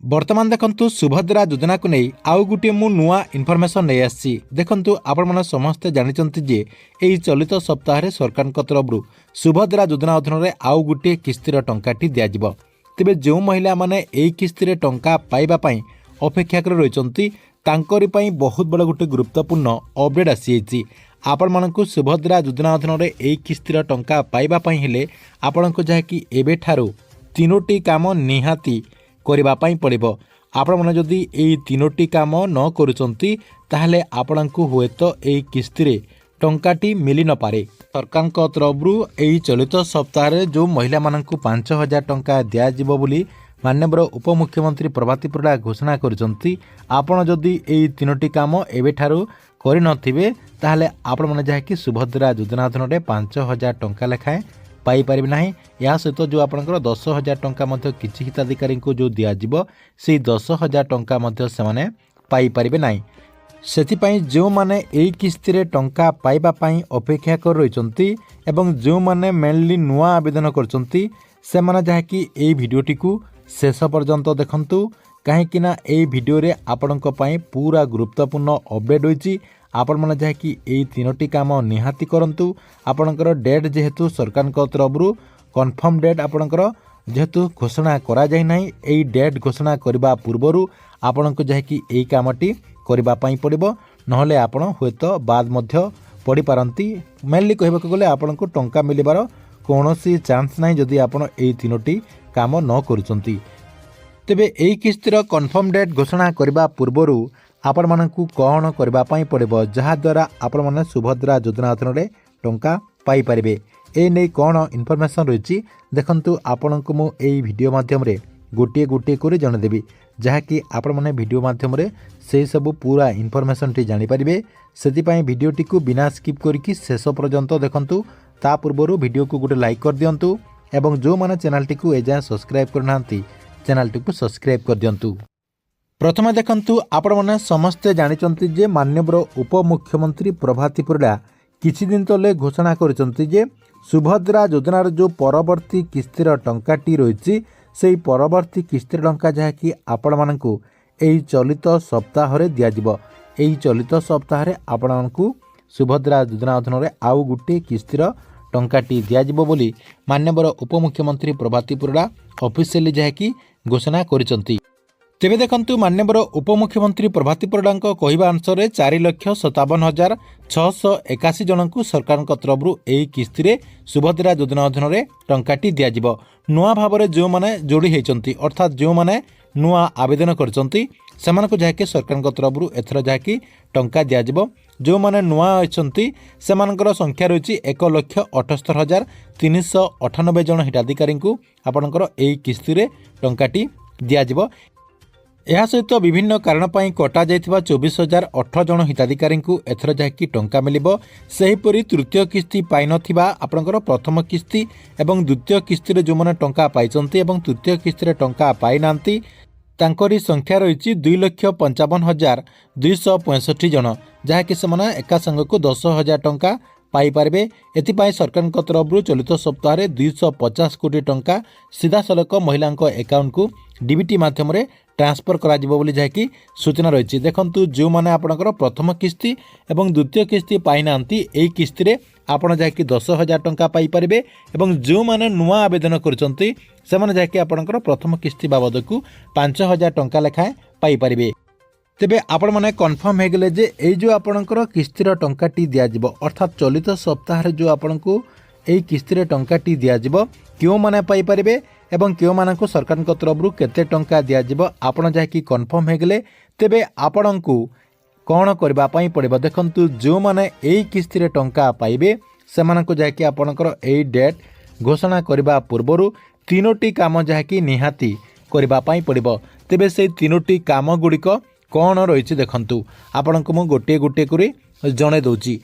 बर्तमान देखंतु सुभद्रा योजना को नहीं आउ गोटे मु नुआ इनफॉरमेशन नहीं आसी देखंतु आपण माने समस्ते जानिचंती जे एई चलित सप्ताह सरकार तरफ सुभद्रा योजना अधीन में आउ गोटे किस्तिर टंकाटी दिज्व तेबे जो महिला माने एई किस्तिर टंका पाइबा पई अपेक्षा कर रहिचंती तांकरी पई बहुत बड़ गोटे गुरुत्वपूर्ण अपडेट आसी आपण मानकु सुभद्रा योजना अधीन में एई किस्तिर टंका पाइबा पई हेले आपनको जहाँकि एबे ठारू तीनोटी काम निहाती करबा पई पड़िबो। आपण माने जदि एई तीनोटी काम न करूचंती ताहले आपणको हुएत एई किस्तिरे टंकाटी मिली न पारे। सरकार तरफरु एई चलित सप्ताह जो महिला मानकु 5000 टंका दिया जिवो बोली माननीय उपमुख्यमंत्री प्रभाती परिडा घोषणा करिसंती। आपण जदि एई तीनोटी काम एबे ठारू करि नथिबे ताहले आपण माने जहाँकि सुभद्रा योजना अधीन 5000 टंका लेखाएं पाई पारिबे नाही। या सहित जो आपनकर 10,000 टंका मध्य किछि हिताधिकारी को जो दियाजिबो से 10,000 टंका मध्य सेमाने पाई पारिबे नाही। सेथिपाई जो माने एई किस्तिरे टंका पाइबा पाई अपेक्षा कर रहिचंती एवं जो माने मेनली नुआ आवेदन करचंती से माने जहाँकि एई भिडियोटी को शेष पर्यंत देखंतु कहीं एई भिडियो रे आपनक पई पूरा गुरुत्वपूर्ण अपडेट होईची। आपण माने जहाँकि एई तीनोटी काम निहाती करंतु आपनकर डेट जेहेतु सरकार तरफरु कन्फर्म डेट आपनकर जेहेतु घोषणा करा जाय नाही एई डेट घोषणा करबा पूर्वरु आपनक जहाँकि एई कामटी करबा पई पड़िबो नहले आपण होयत बाद मध्य पड़ी पारंती। मेनली कहबाक गले आपनक टंका मिलिबार कोनोसी चांस नाही जदि आपण एई तीनोटी काम न करूचंती। तेबे एई किस्तिर कन्फर्म डेट घोषणा करबा पूर्वरु आपण मानकु कौन करबा पई पड़िबो जहा द्वारा आपण माने सुभद्रा योजना अधीन रे टंका पाई परिबे ए नै कौन इनफॉरमेशन रहिछि देखंतु आपनकु मु एई वीडियो माध्यम रे गोटे गोटे करे जण देबी जहाँकि आपण माने वीडियो माध्यम रे से सब पूरा इनफॉरमेशन टी जानि परिबे। सेति पई वीडियो टी को बिना स्किप करिकि शेष पर्यंत देखंतु ता पूर्वरु वीडियो को गोटे लाइक कर दियंतु एवं जो माने चैनल टी को एजा सब्सक्राइब करनांती चैनल टी को सब्सक्राइब कर दियंतु। प्रथमे देखंतु आपण माने समस्ते जानिचंती जे माननीय उपमुख्यमंत्री प्रभाती परिडा किछि दिन तले घोषणा करिसंती जे सुभद्रा योजनार जो परवर्ती किस्तिर टंकाटी रहिछि सेही परवर्ती किस्तिर टंका जहाँकि आपण मानकु एही चलित सप्ताह रे दियाजिबो। एही चलित सप्ताह रे आपण मानकु सुभद्रा योजना अधीन रे आउ गुटे किस्तिर टंकाटी दियाजिबो बोली माननीय उपमुख्यमंत्री प्रभाती परिडा ऑफिशियली जहाँकि घोषणा करिसंती। तेबे देखंतु माननीय उपमुख्यमंत्री प्रभाती परिडा कहवा अनुसार 4,57,681 जन को सरकार तरफ एई किस्तिरे सुभद्रा योजना अधीन में टंकाटी दियाजिबो। नुआ भाव में जो माने जोड़ी होती अर्थात जो माने नुआ आवेदन करचंती सेमानकु जहाँकि सरकार तरफ एथर जहाँकि टंका दियाजिबो। जो माने नुआ अछंती सेमानकर संख्या रही 1,78,398 जन हिताधिकारी को आपणकर एई किस्तिरे टंकाटी दियाजिबो। यह सहित विभिन्न कारण पर कटा जाइथिबा 24,008 जन हिताधिकारी को एथर जहाँकि टंका मिलिबो। सेहीपरि तृतीय किस्ती पाई नथिबा आपणकर प्रथम किस्ती एवं द्वितीय किस्ती रे जो माने टंका पाइचंती एवं तृतीय किस्ती रे टंका पाई नांती तांकरी संख्या रही 2,55,265 जन जहाँकि से एका संग को 10,000 टंका पाई पारिबे। एथिपाई सरकार तरफ चलित सप्ताह 250 कोटी टंका सीधा सलख महिला अकाउंट को डीबीटी माध्यम रे ट्रांसफर करा जिवो बोली जहाँकि सूचना रही। देखंतु जो माने आपणकर प्रथम किस्ती एवं द्वितीय किस्ती पाई नांती एई किस्ती रे आपण जहाँकि 10,000 टंका पाई पारिबे एवं जो माने नुआ आवेदन करचंती से माने जहाँकि आपणकर प्रथम किस्ती बाबद को 5,000 टंका लेखाएं पाई पारिबे। तेबे आपण माने कन्फर्म हो गले जे एई जो आपणकर किस्तीर टंकाटी दियाजिबो अर्थात चलित सप्ताह जो आपणको एई किस्तीर टंकाटी दियाजिबो क्यों माने पाई पारिबे एवं क्यों मानकु सरकार तरफ केते टंका दियाजिबो आपण जहाँकि कन्फर्म हो गले तेबे आपणको कौन करबा पई पड़िबो। देखंतु जो माने एई किस्तीर टंका पाइबे सेमानकु जहाँकि आपणकर एई डेट घोषणा करबा पूर्वरु तीनोटी काम जहाँकि निहाती करबा पई पड़िबो। तेबे से तीनोटी काम गुड़िक कौन रही देखंतु आपणको मु गोटे गोटे करी जणे दउची।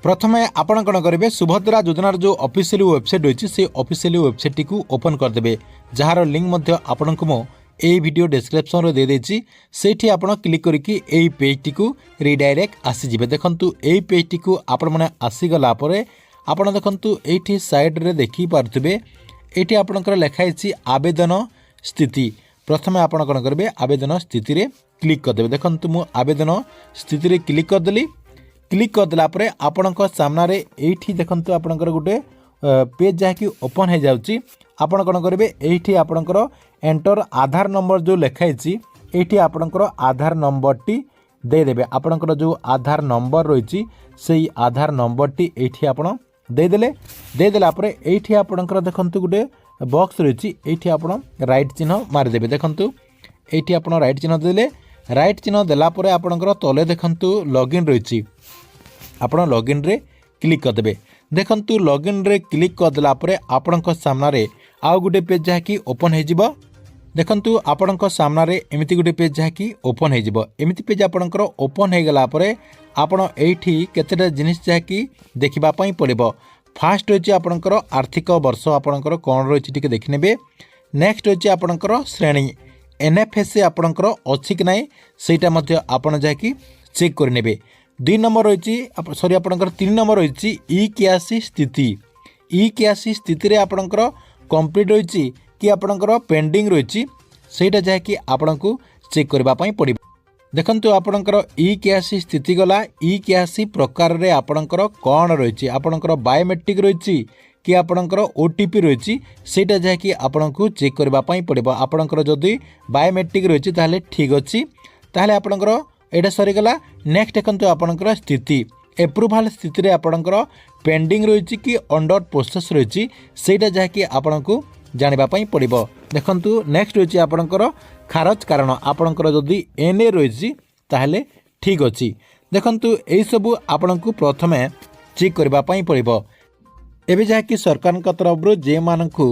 प्रथमे आपण कौन करेंगे सुभद्रा योजनार जो ऑफिशियल वेबसाइट रही से ऑफिशियल वेबसाइट टी ओपन करदे जार लिंक आपण को मु एई वीडियो डिस्क्रिप्शन रे दे देछि सेठी आपण क्लिक करके एई पेज टी को रिडायरेक्ट आसी जिवे। देखंतु एई पेज टी को आपण माने आसी गला परे आपण देखंतु एठी साइड रे देखि पारथबे एठी आपणकर लेखा आवेदन स्थिति प्रथमे आपण कौन करेंगे आवेदन स्थिति रे क्लिक करदे। देखो मु आवेदन स्थिति रे क्लिक करदेली। क्लिक करदेला परे आपणक सामने ये देखो आपणकर गोटे पेज जहाँकि ओपन हो जाऊँगी। आपण कौन करेंगे ये आपणकर एंटर आधार नंबर जो लिखाई ये आपणकर आधार नंबर टी देदेवे। आपणकर जो आधार नंबर रही से आधार नंबर टी ये आप देदेला ये आपणकर देखो गोटे बॉक्स रही ये आप राइट चिन्ह मारिदेवे। देखो ये आप राइट चिन्ह देले। राइट चिन्ह देलापर आपणकर तले देखु लॉगिन रही आप लॉगिन रे क्लिक करदे। देखु लॉगिन रे क्लिक करदेला आपणक सामने आउ गोटे पेज जहाँकि ओपन हो। देखु आपणक सामने एमती गोटे पेज जहाँकि ओपन हो। एमती पेज आपणकर ओपन हो गला आपण एठी केतेटा जिनिस जहाँकि देखापी पड़ो। फास्ट रही आपणकर आर्थिक वर्ष आपणकर कौन रही टी देखने। नेक्स्ट रही आपणकर श्रेणी एनएफएससी आपणकर अच्छी कि नाई सेटा आपण जहाँकि चेक करे। 2 नंबर रही सॉरी आपणकर 3 नंबर रही ई81 स्थिति। ई81 स्थिति रे आपणकर कंप्लीट रही कि आपणकर पेंडिंग रही सेटा जहाँकि आपण को चेक करने पड़ो। देखंतु आपणकर ई81 स्थिति गला। ई81 प्रकार रे आपणकर कौन रही आपणकर बायोमेट्रिक रही कि आपणकर ओटीपी रही सेटा जहाँकि आपण को चेक करने पड़ो। आपणकर जदि बायोमेट्रिक रही ताहले ठीक अच्छी ताहले आपणकर एटा सरीगला। नेक्स्ट देखंतु आपणकर स्थिति एप्रुवाल स्थिति रे आपणकर पेंडिंग रही कि अंडर प्रोसेस रही सेटा जहाँकि आपण को जानापी पड़ो। देखंतु नेक्स्ट रही आपणकर खारज कारण आपणकर जदि एनए रही ताहले ठीक अच्छी। देखंतु यही सबू आपण को प्रथमे चेक करने पड़ो। एबे जहाँकि सरकार तरफ जे मानकु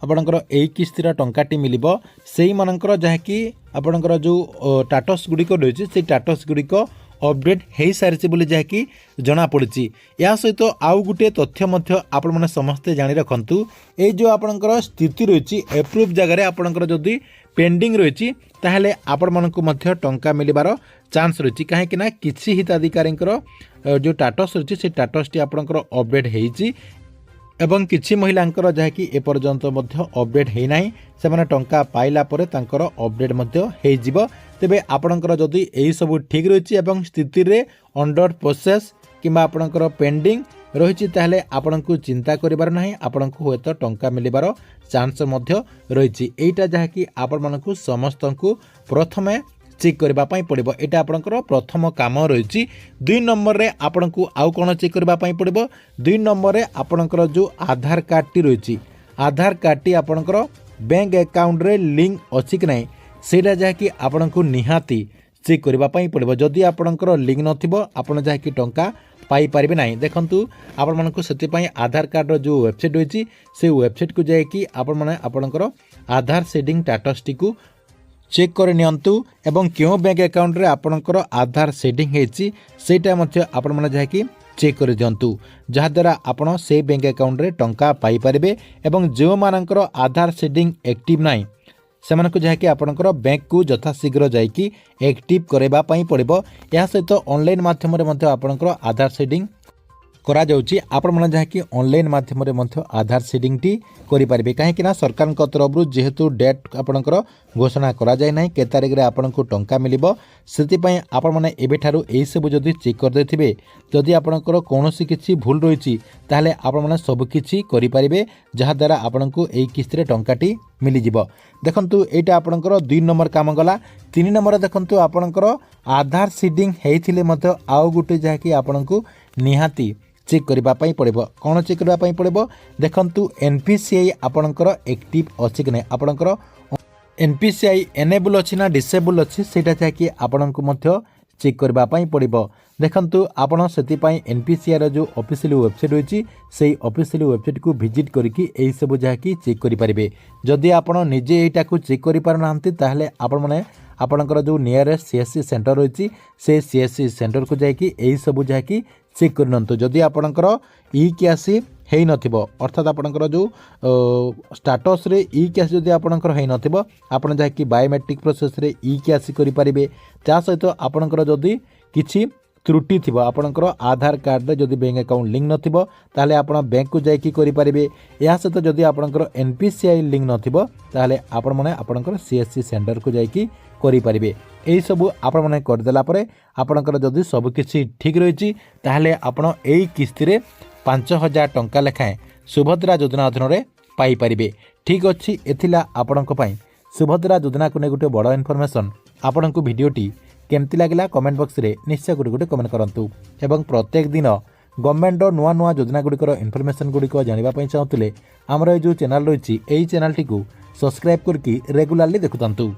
आपणकर यही किस्तिर टंकाटी मिलिबो सेही मानकर जहाँकि आपणकर जो टाटस गुड़िक रही से टाटस गुड़िक अपडेट हो सारी बोली जहाँकि जना पड़ी। या सहित आउ गोटे तथ्य आपण मैंने समस्ते जानी रखु। ये जो आपणकर स्थिति रही एप्रूव जगह आपणकर जदि पेंडिंग रही ताहले आपण मानकु मध्य टंका मिलबार चांस रही। कहीं किसी हिताधिकारी जो टाटस रही से टाटस टी आपणकर अपडेट होईची एवं किछि महिलांकर जहाँकि एपर्यंत अपडेट है ना से टंका पाइला परे तांकर अपडेट हो। तेबे आपणकर जदि यही सब ठीक रही एवं स्थिति रे अंडर प्रोसेस किंबा आपणकर पेंडिंग रही ताहले आपण को चिंता करिबार नाही। आपण को होय तो टंका मिलिबार चांस रही। एटा जहाँकि आपण मानकु समस्त को प्रथमे चेक करने पड़ो। यहाँ आपणकर प्रथम काम रही। 2 नंबर रे आपण को आउ कौन चेक करने पड़ो। 2 नंबर रे आपणकर जो आधार कार्ड टी रही आधार कार्ड टी आपणकर बैंक अकाउंट रे लिंक अच्छी कि ना सेटा जहाँकि आपण को निहाती चेक करने पड़ो। जदि आपणकर लिंक नथिबो आपण जहाँकि टंका पाई पारिबे नाही। देखंतु आपण मानकु सेति आधार कार्ड रो जो वेबसाइट रही से वेबसाइट को जाइए आपण माने आपणकर आधार सेटिंग स्टेटस टी को चेक कर नियंतु एवं क्यों बैंक अकाउंट रे आपणकर आधार सेटिंग हेची सेटा मध्य आपण माने जाकि चेक कर दियंतु जहा द्वारा आपण से बैंक अकाउंट रे टंका पाई परिबे। एवं जो मानकर आधार सेटिंग एक्टिव नाही सेमानकु जाकि आपणकर बैंक को यथाशीघ्र जाकि एक्टिव करबा पई पड़िबो। या सहित ऑनलाइन माध्यम रे मध्य आपणकर आधार सेटिंग करा जाउची। आपण माने जहाँकि ऑनलाइन माध्यम रे मध्य आधार सेटिंग टी करि परिबे। काहेकि ना सरकार तरफ जेहेतु डेट आपणकर घोषणा करा जाय नाही के तारिख रे आपणको टंका मिलिबो सेति पई आपण माने एबे ठारू एई सब जदि चेक कर देथिबे जदि आपणकर कोनोसी किछि भूल रहिछि ताहले आपण माने सब किछि करि परिबे जहा द्वारा आपणको एई किस्ती रे टंकाटी मिली जिवो। देखंतु एटा आपणकर 2 नंबर काम गला। 3 नंबर देखंतु आपणकर आधार सीडिंग हेइथिले मध्य आउ गुटे जहाँकि आपणको निहाती चेक करने पड़ो। कौन चेक करने पड़ो देखंतु एनपीसीआई आपणकर एक्टिव अच्छी कि ना आपणकर एनपीसीआई एनेबल अच्छी ना डिसेबल अच्छी सेटा जहाँकि आपणको मध्य चेक करने पड़ो। देखंतु आपण सेतिपाई एनपीसीआई रो जो ऑफिशियल वेबसाइट रही से ऑफिशियल वेबसाइट को विजिट करके यही सब जहाँकि चेक करेंगे। जदि आपण निजे एटा को चेक कर पारना ताहले आपण माने आपणकर जो नियरेस्ट सीएससी सेंटर रही से सीएससी सेंटर को जाकि यही सब जहाँकि चेक करनंतु। जदि आपणकर ई81 हेई नथिबो अर्थात आपणकर जो स्टेटस रे ई81 जदि आपणकर हेई नथिबो आपण जहाँकि बायोमेट्रिक प्रोसेस रे ई81 करि परिबे। ता सहित आपणकर जदि किछि त्रुटि थिबो आपणकर आधार कार्ड जदि बैंक अकाउंट लिंक नथिबो ताले आपण बैंक को जाई की करि परिबे। या सहित जदि आपणकर एनपीसीआई लिंक नथिबो ताले आपण माने आपणकर सीएससी सेंटर को जाई की करि परिबे। एई सब आपण माने कर देला परे आपणकर जदि सब किछि ठीक रहिछि ताले आपण एई किस्ती रे 5000 टंका लेखाएं सुभद्रा योजना अधीन रे पाई परिबे। ठीक अछि एथिला आपणक पई सुभद्रा योजना को ने गुटे बड़ इनफॉरमेशन। आपणक वीडियोटी केमती लगिला कमेंट बॉक्स रे निश्चय गुटे कमेंट करंतु एवं प्रत्येक दिन गवर्नमेंट नुआ नुआ योजना गुड़िकर इनफॉरमेशन गुड़िक जानिबा पई चाहुतिले हमर ए जो चैनल रहिछि एई चैनल टी को सब्सक्राइब करके रेगुलरली देखुतंतु।